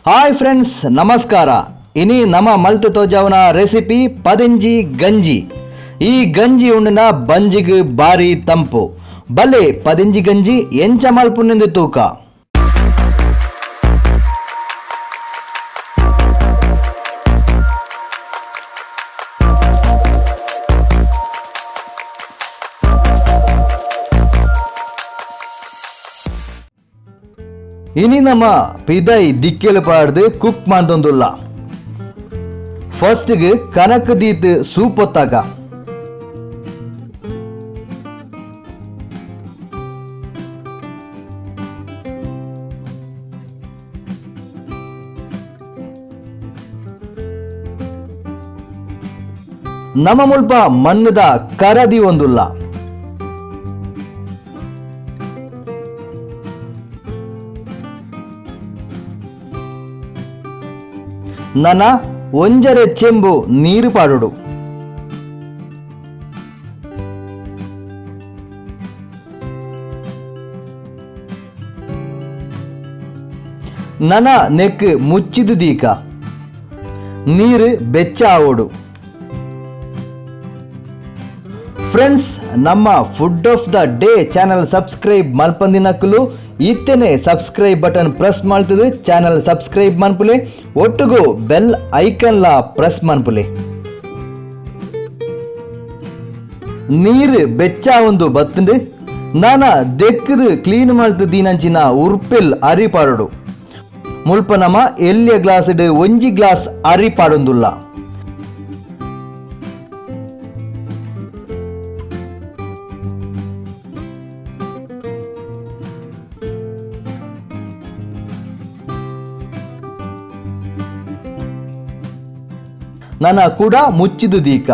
Hi friends, ನಮಸ್ಕಾರ. ಇನಿ ನಮ್ಮ ಮಲ್ತು ತೋಜಾವನ ರೆಸಿಪಿ ಪದಿಂಜಿ ಗಂಜಿ. ಈ ಗಂಜಿ ಉಂಡಿನ ಬಂಜಿಗೆ ಬಾರಿ ತಂಪು. ಬಲೆ ಪದಿಂಜಿ ಗಂಜಿ ಎಂಚ ಮಲ್ಪುನಿಂದ ತೂಕ. ಇನಿ ನಮ್ಮ ಪಿದೈ ದಿಕ್ಕೆಲು ಪಾಡ್ದು ಕುಕ್ ಮಾಡ್ದೊಂದುಲ್ಲ. ಫಸ್ಟ್ಗೆ ಕನಕ ದೀತ್ ಸೂಪ್ ಹೊತ್ತಾಗ ನಮ್ಮ ಮುಲ್ಪ ಮಣ್ಣದ ಕರದಿ ಒಂದುಲ್ಲ. ನನ ಒಂಜರೆ ಚೆಂಬು ನೀರು ಪಾಡುಡು. ನನ ನೆಕ್ ಮುಚ್ಚಿದ ದೀಕ ನೀರು ಬೆಚ್ಚ ಆವೋಡು. ಫ್ರೆಂಡ್ಸ್, ನಮ್ಮ food of the day channel subscribe ಮಲ್ಪಂದಿನಕ್ಕಲು ಇತ್ತೇನೆ ಸಬ್ಸ್ಕ್ರೈಬ್ ಬಟನ್ ಪ್ರೆಸ್ ಮಾಡ್ತದೆ. ಚಾನಲ್ ಸಬ್ಸ್ಕ್ರೈಬ್ ಮನ್ಪುಲೆ, ಒಟ್ಟುಗು ಬೆಲ್ ಐಕನ್ಲ ಪ್ರೆಸ್ ಮನ್ಪುಲೆ. ನೀರು ಬೆಚ್ಚ ಒಂದು ಬತ್ತಂಡು ನಾನ ದೆಕ್ಕದು ಕ್ಲೀನ್ ಮಾಡ್ತದೀನಂಚಿನ ಉರ್ಪೆಲ್ ಅರಿಪಾಡು. ಮುಲ್ಪ ನಮ ಎಲ್ಲಿಯ ಗ್ಲಾಸ್ ಒಂಜಿ ಗ್ಲಾಸ್ ಅರಿಪಾಡೊಂದುಲ್ಲ. ನನ ಕೂಡ ಮುಚ್ಚಿದು ದೀಕ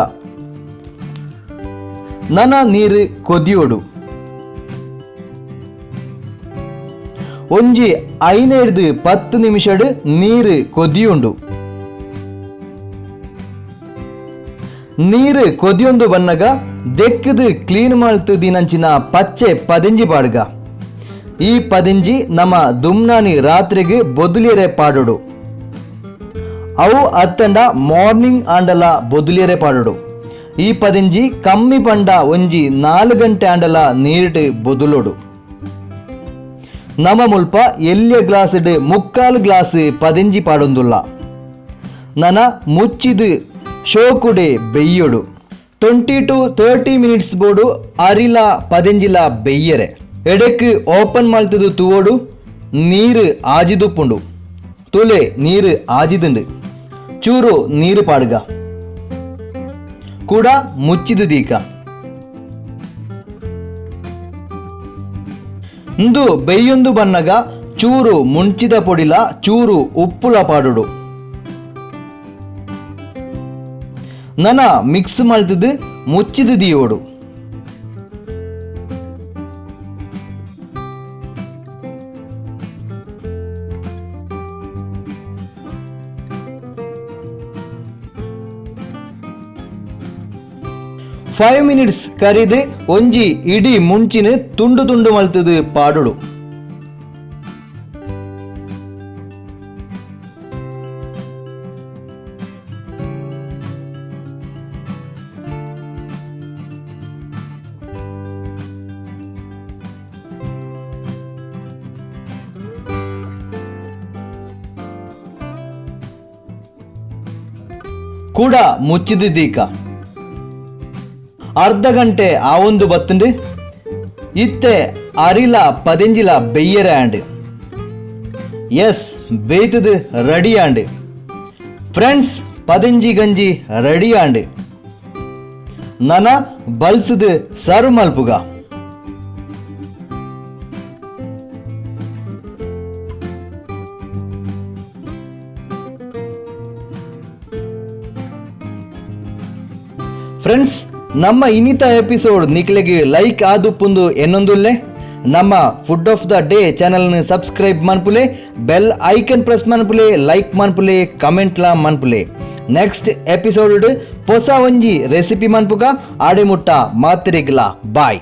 ನನ ನೀರು ಕೊದಿಯೋಡು. ಒಂಜಿ 5-10 ನಿಮಿಷಡ್ ನೀರು ಕೊದಿಯುಂಡು. ನೀರು ಕೊದಿಯೊಂದು ಬನ್ನಗ ದೆಕ್ಕದು ಕ್ಲೀನ್ ಮಾಡ್ತದಿನಂಚಿನ ಪಚ್ಚೆ ಪದಿಂಜಿ ಪಾಡ್ಗ. ಈ ಪದಿಂಜಿ ನಮ್ಮ ದುಮ್ನಾನಿ ರಾತ್ರಿಗೆ ಬೊದುಲಿಯರೆ ಪಾಡೋಡು. ಅವು ಅತ್ತಂಡ ಮಾರ್ನಿಂಗ್ ಆಂಡಲ ಬೊದುಲಿಯರೆ ಪಾಡೋಡು. ಈ ಪದಿಂಜಿ ಕಮ್ಮಿ ಪಂಡ ಒಂಜಿ 4 ಗಂಟೆ ಆಂಡಲ ನೀರಿಟ್ಟು ಬೊದುಲೋಡು. ನಮ ಮುಲ್ಪ ಎಲ್ಲಿಯ ಗ್ಲಾಸ್ 3/4 ಗ್ಲಾಸ್ ಪದಿಂಜಿ ಪಾಡೊಂದುಲ್ಲ. ನನ ಮುಚ್ಚಿದು ಶೋಕುಡೆ ಬೆಯ್ಯೋಡು. 20 to 30 ಮಿನಿಟ್ಸ್ ಬೋಡು ಅರಿಲ ಪದಿಂಜಿಲ ಬೆಯ್ಯರೆ. ಎಡೆಕ್ ಓಪನ್ ಮಲ್ತದು ತೂವೋಡು. ನೀರು ಆಜಿದುಪ್ಪುಂಡು. ತುಲೆ ನೀರು ಆಜಿದುಂಡು. ಚೂರು ನೀರು ಪಾಡ್ಗ ಕೂಡ ಮುಚ್ಚಿದ ದೀಕ. ಇಂದು ಬೆಯ್ಯೊಂದು ಬನ್ನಗ ಚೂರು ಮುಂಚಿದ ಪೊಡಿಲ ಚೂರು ಉಪ್ಪುಲ ಪಾಡುಡು. ನನ ಮಿಕ್ಸ್ ಮಲ್ತದು ಮುಚ್ಚಿದ ದೀಯೋಡು. 5 ಮಿನಿಟ್ಸ್ ಕರಿದು ಒಂಜಿ ಇಡೀ ಮುಂಚಿನ ತುಂಡು ತುಂಡು ಮಲ್ತದು ಪಾಡುಡು. ಕೂಡ ಮುಚ್ಚಿದ ದೀಕ ಅರ್ಧ ಗಂಟೆ ಆ ಒಂದು ಬತ್ತಂಡು ಇತ್ತೆ ಅರಿಲ ಪದಿಂಜಿಲ ಬೆಯ್ಯರೆ ಆಂಡ್. ಎಸ್, ಬೇಯ್ತದು ರೆಡಿ ಆಂಡ್. ಫ್ರೆಂಡ್ಸ್, ಪದಿಂಜಿ ಗಂಜಿ ರೆಡಿ ಆಂಡ್. ನನ ಬಲ್ಸದು ಸರ್ವ್ ಮಲ್ಪುಗ. ಫ್ರೆಂಡ್ಸ್, ನಮ್ಮ ಇನ್ನಿತ ಎಪಿಸೋಡ್ ನಿಕ್ಲೆಗೆ ಲೈಕ್ ಆದುಪ್ಪುಂದು ಎನ್ನೊಂದುಲ್ಲೆ. ನಮ್ಮ ಫುಡ್ ಆಫ್ ದ ಡೇ ಚಾನಲ್ನ ಸಬ್ಸ್ಕ್ರೈಬ್ ಮನ್ಪುಲೆ, ಬೆಲ್ ಐಕನ್ ಪ್ರೆಸ್ ಮನ್ಪುಲೆ, ಲೈಕ್ ಮನ್ಪುಲೆ, ಕಮೆಂಟ್ಲ ಮನ್ಪುಲೆ. ನೆಕ್ಸ್ಟ್ ಎಪಿಸೋಡ್ ಹೊಸ ಒಂಜಿ ರೆಸಿಪಿ ಮನ್ಪುಗ ಆಡೆ ಮುಟ್ಟ ಮಾತ್ರೆಗ್ಲ ಬಾಯ್.